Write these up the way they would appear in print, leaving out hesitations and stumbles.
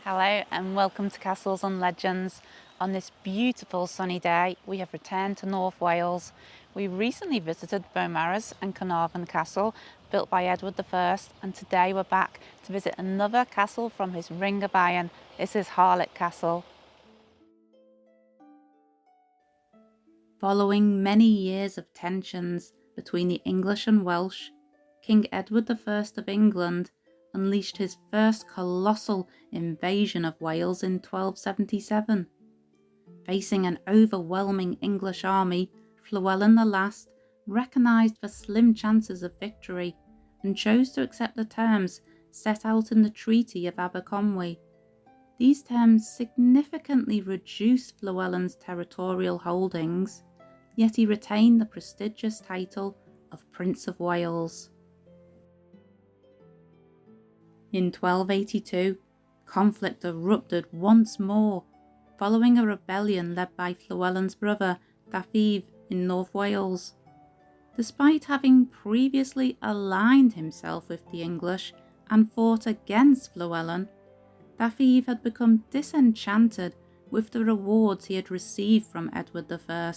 Hello and welcome to Castles and Legends. On this beautiful sunny day, we have returned to North Wales. We recently visited Beaumaris and Carnarvon Castle, built by Edward I, and today we're back to visit another castle from his Ring of Iron. This is Harlech Castle. Following many years of tensions between the English and Welsh, King Edward I of England unleashed his first colossal invasion of Wales in 1277. Facing an overwhelming English army, Llywelyn I recognised the slim chances of victory and chose to accept the terms set out in the Treaty of Aberconwy. These terms significantly reduced Llywelyn's territorial holdings, yet he retained the prestigious title of Prince of Wales. In 1282, conflict erupted once more, following a rebellion led by Llywelyn's brother, Dafydd, in North Wales. Despite having previously aligned himself with the English and fought against Llywelyn, Dafydd had become disenchanted with the rewards he had received from Edward I.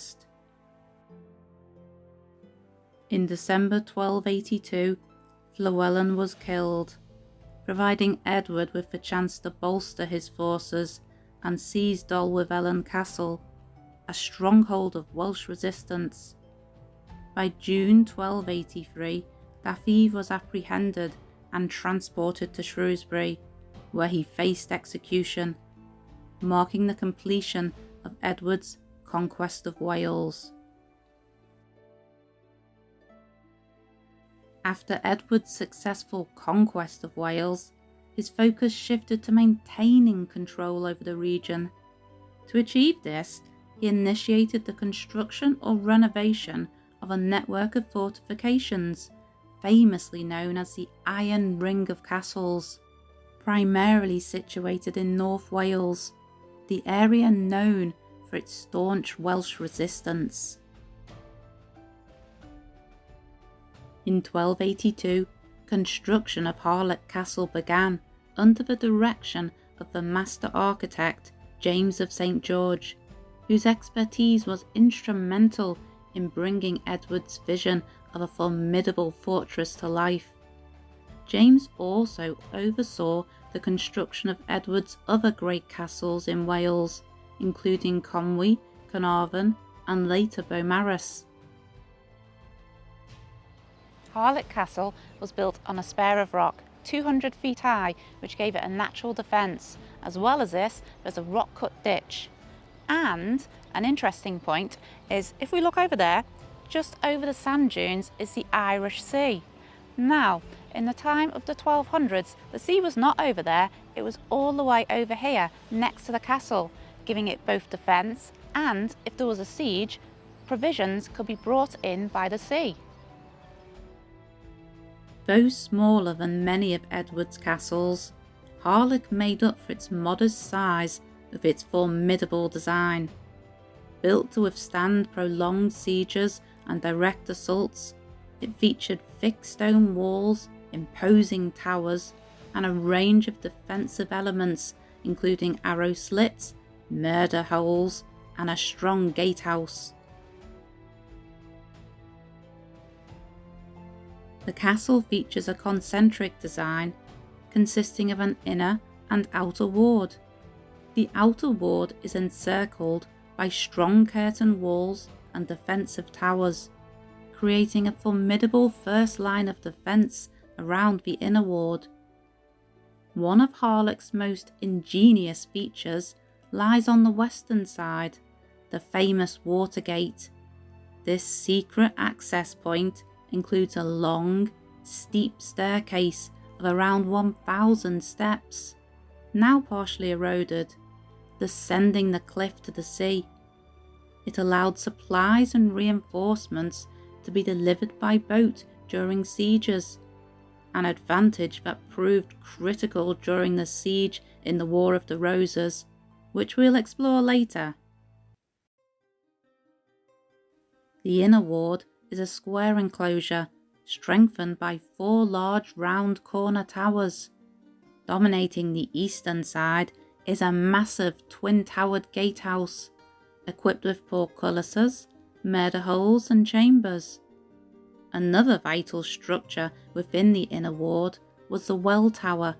In December 1282, Llywelyn was killed, providing Edward with the chance to bolster his forces and seize Dolwyddelan Castle, a stronghold of Welsh resistance. By June 1283, Dafydd was apprehended and transported to Shrewsbury, where he faced execution, marking the completion of Edward's conquest of Wales. After Edward's successful conquest of Wales, his focus shifted to maintaining control over the region. To achieve this, he initiated the construction or renovation of a network of fortifications, famously known as the Iron Ring of Castles, primarily situated in North Wales, the area known for its staunch Welsh resistance. In 1282, construction of Harlech Castle began under the direction of the master architect James of St. George, whose expertise was instrumental in bringing Edward's vision of a formidable fortress to life. James also oversaw the construction of Edward's other great castles in Wales, including Conwy, Carnarvon, and later Beaumaris. Harlech Castle was built on a spare of rock 200 feet high, which gave it a natural defence. As well as this, there's a rock-cut ditch. And an interesting point is, if we look over there, just over the sand dunes is the Irish Sea. Now, in the time of the 1200s, the sea was not over there, it was all the way over here, next to the castle, giving it both defence and, if there was a siege, provisions could be brought in by the sea. Though smaller than many of Edward's castles, Harlech made up for its modest size with its formidable design. Built to withstand prolonged sieges and direct assaults, it featured thick stone walls, imposing towers, and a range of defensive elements including arrow slits, murder holes, and a strong gatehouse. The castle features a concentric design consisting of an inner and outer ward. The outer ward is encircled by strong curtain walls and defensive towers, creating a formidable first line of defence around the inner ward. One of Harlech's most ingenious features lies on the western side, the famous Watergate. This secret access point includes a long, steep staircase of around 1,000 steps, now partially eroded, descending the cliff to the sea. It allowed supplies and reinforcements to be delivered by boat during sieges, an advantage that proved critical during the siege in the War of the Roses, which we'll explore later. The inner ward is a square enclosure strengthened by 4 large round corner towers. Dominating the eastern side is a massive twin-towered gatehouse, equipped with portcullises, murder holes and chambers. Another vital structure within the inner ward was the well tower,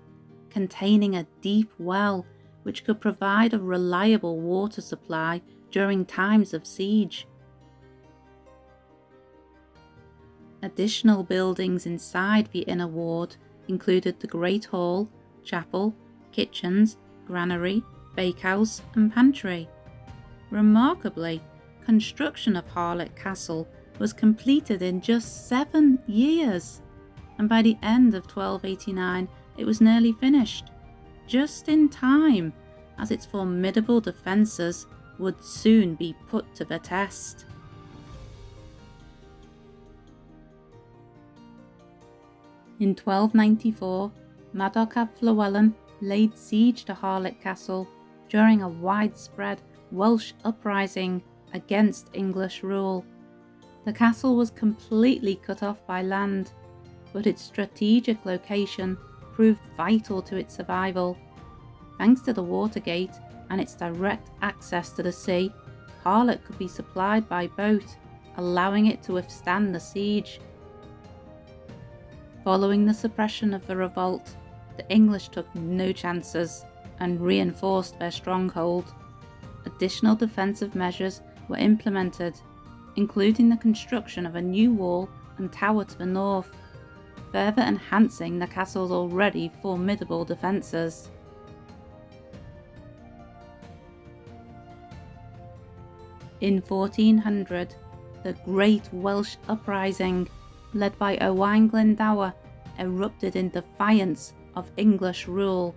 containing a deep well which could provide a reliable water supply during times of siege. Additional buildings inside the inner ward included the Great Hall, chapel, kitchens, granary, bakehouse and pantry. Remarkably, construction of Harlech Castle was completed in just 7 years, and by the end of 1289 it was nearly finished, just in time, as its formidable defences would soon be put to the test. In 1294, Madoc ap Llywelyn laid siege to Harlech Castle during a widespread Welsh uprising against English rule. The castle was completely cut off by land, but its strategic location proved vital to its survival. Thanks to the Watergate and its direct access to the sea, Harlech could be supplied by boat, allowing it to withstand the siege. Following the suppression of the revolt, the English took no chances and reinforced their stronghold. Additional defensive measures were implemented, including the construction of a new wall and tower to the north, further enhancing the castle's already formidable defences. In 1400, the Great Welsh Uprising, led by Owain Glendower, erupted in defiance of English rule.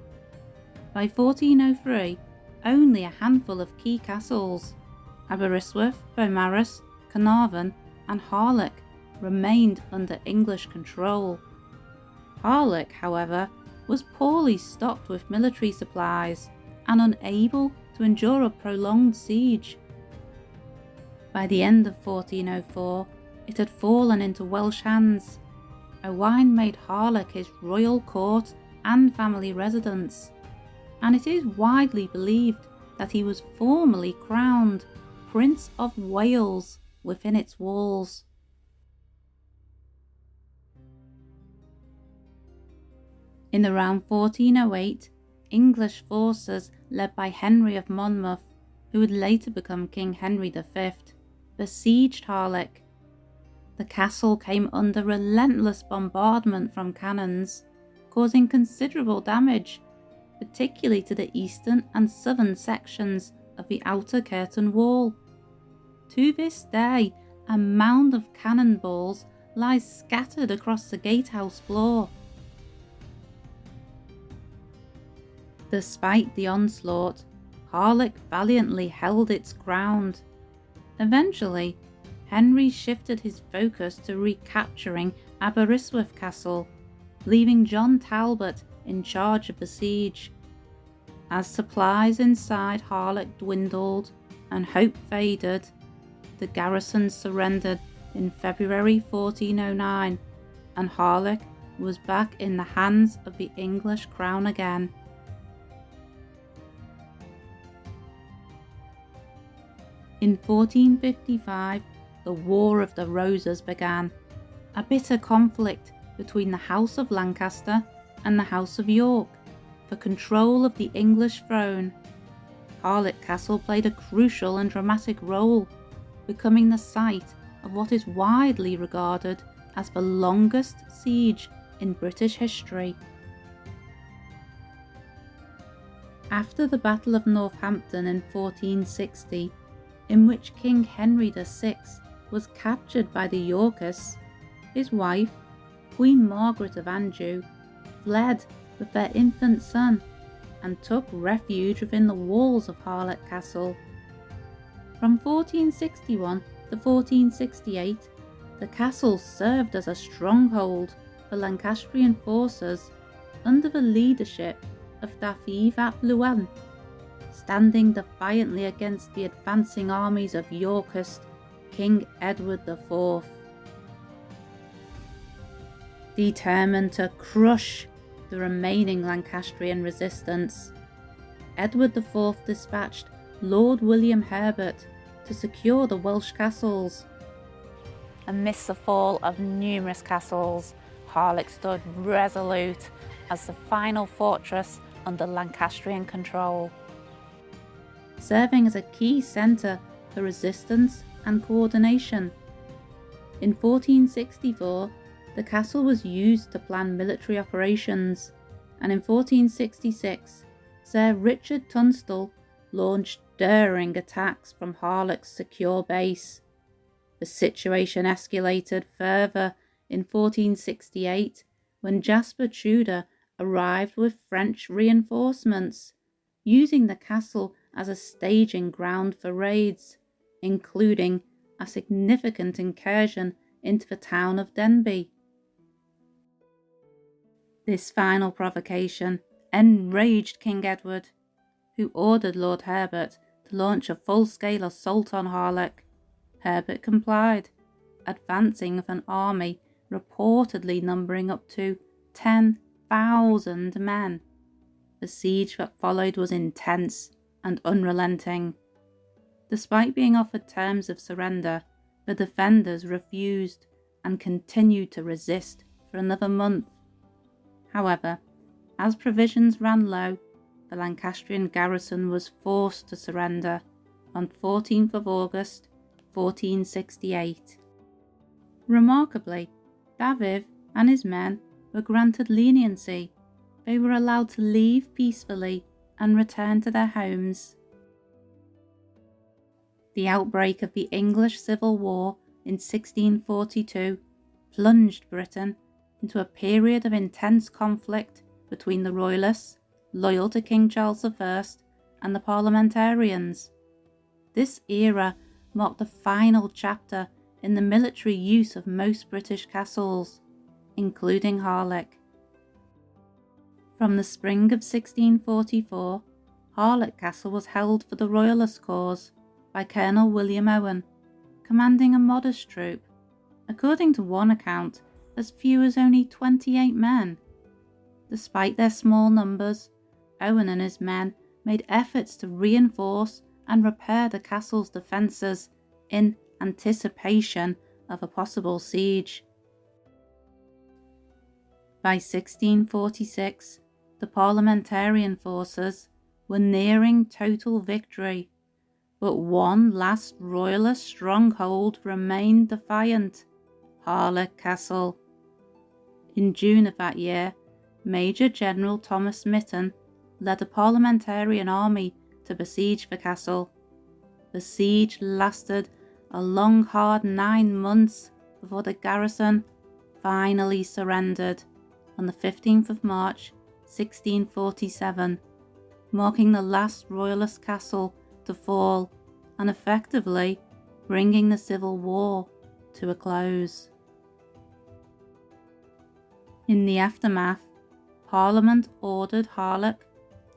By 1403, only a handful of key castles, Aberystwyth, Beaumaris, Carnarvon and Harlech, remained under English control. Harlech, however, was poorly stocked with military supplies and unable to endure a prolonged siege. By the end of 1404, it had fallen into Welsh hands. Owain made Harlech his royal court and family residence, and it is widely believed that he was formally crowned Prince of Wales within its walls. In around 1408, English forces led by Henry of Monmouth, who would later become King Henry V, besieged Harlech. The castle came under relentless bombardment from cannons, causing considerable damage, particularly to the eastern and southern sections of the outer curtain wall. To this day, a mound of cannonballs lies scattered across the gatehouse floor. Despite the onslaught, Harlech valiantly held its ground. Eventually, Henry shifted his focus to recapturing Aberystwyth Castle, leaving John Talbot in charge of the siege. As supplies inside Harlech dwindled and hope faded, the garrison surrendered in February 1409, and Harlech was back in the hands of the English crown again. In 1455, the War of the Roses began, a bitter conflict between the House of Lancaster and the House of York for control of the English throne. Harlech Castle played a crucial and dramatic role, becoming the site of what is widely regarded as the longest siege in British history. After the Battle of Northampton in 1460, in which King Henry VI was captured by the Yorkists, his wife, Queen Margaret of Anjou, fled with their infant son and took refuge within the walls of Harlech Castle. From 1461 to 1468, the castle served as a stronghold for Lancastrian forces under the leadership of Dafydd ap Llywelyn, standing defiantly against the advancing armies of Yorkist King Edward IV. Determined to crush the remaining Lancastrian resistance, Edward IV dispatched Lord William Herbert to secure the Welsh castles. Amidst the fall of numerous castles, Harlech stood resolute as the final fortress under Lancastrian control, serving as a key centre for resistance and coordination. In 1464, the castle was used to plan military operations, and in 1466, Sir Richard Tunstall launched daring attacks from Harlech's secure base. The situation escalated further in 1468 when Jasper Tudor arrived with French reinforcements, using the castle as a staging ground for raids, including a significant incursion into the town of Denbigh. This final provocation enraged King Edward, who ordered Lord Herbert to launch a full-scale assault on Harlech. Herbert complied, advancing with an army reportedly numbering up to 10,000 men. The siege that followed was intense and unrelenting. Despite being offered terms of surrender, the defenders refused and continued to resist for another month. However, as provisions ran low, the Lancastrian garrison was forced to surrender on 14th of August 1468. Remarkably, Daviv and his men were granted leniency. They were allowed to leave peacefully and return to their homes. The outbreak of the English Civil War in 1642 plunged Britain into a period of intense conflict between the Royalists, loyal to King Charles I, and the Parliamentarians. This era marked the final chapter in the military use of most British castles, including Harlech. From the spring of 1644, Harlech Castle was held for the Royalist cause by Colonel William Owen, commanding a modest troop, according to one account, as few as only 28 men. Despite their small numbers, Owen and his men made efforts to reinforce and repair the castle's defences in anticipation of a possible siege. By 1646, the Parliamentarian forces were nearing total victory, but one last Royalist stronghold remained defiant: Harlech Castle. In June of that year, Major General Thomas Mitton led a Parliamentarian army to besiege the castle. The siege lasted a long, hard 9 months before the garrison finally surrendered on the 15th of March 1647, marking the last Royalist castle to fall and effectively bringing the Civil War to a close. In the aftermath, Parliament ordered Harlech,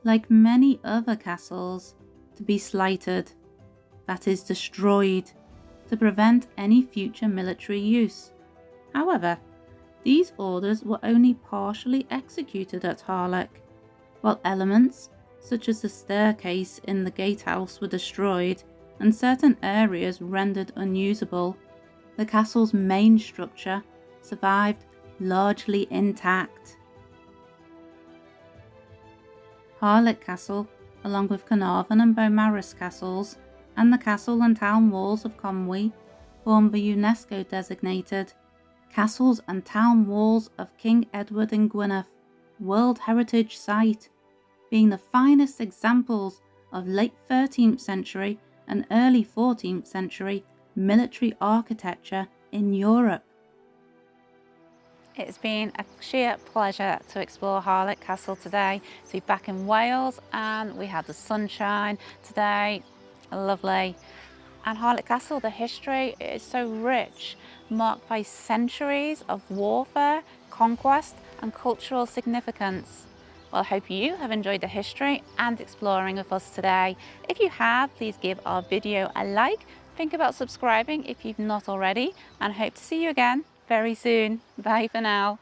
like many other castles, to be slighted, that is, destroyed, to prevent any future military use. However, these orders were only partially executed at Harlech. While elements, such as the staircase in the gatehouse, were destroyed and certain areas rendered unusable, the castle's main structure survived largely intact. Harlech Castle, along with Carnarvon and Beaumaris castles, and the castle and town walls of Conwy, form the UNESCO-designated Castles and Town Walls of King Edward in Gwynedd World Heritage Site, being the finest examples of late 13th century and early 14th century military architecture in Europe. It's been a sheer pleasure to explore Harlech Castle today, to be back in Wales, and we had the sunshine today, lovely. And Harlech Castle, the history is so rich, marked by centuries of warfare, conquest and cultural significance. Well, I hope you have enjoyed the history and exploring with us today. If you have, please give our video a like, think about subscribing if you've not already, and hope to see you again very soon. Bye for now.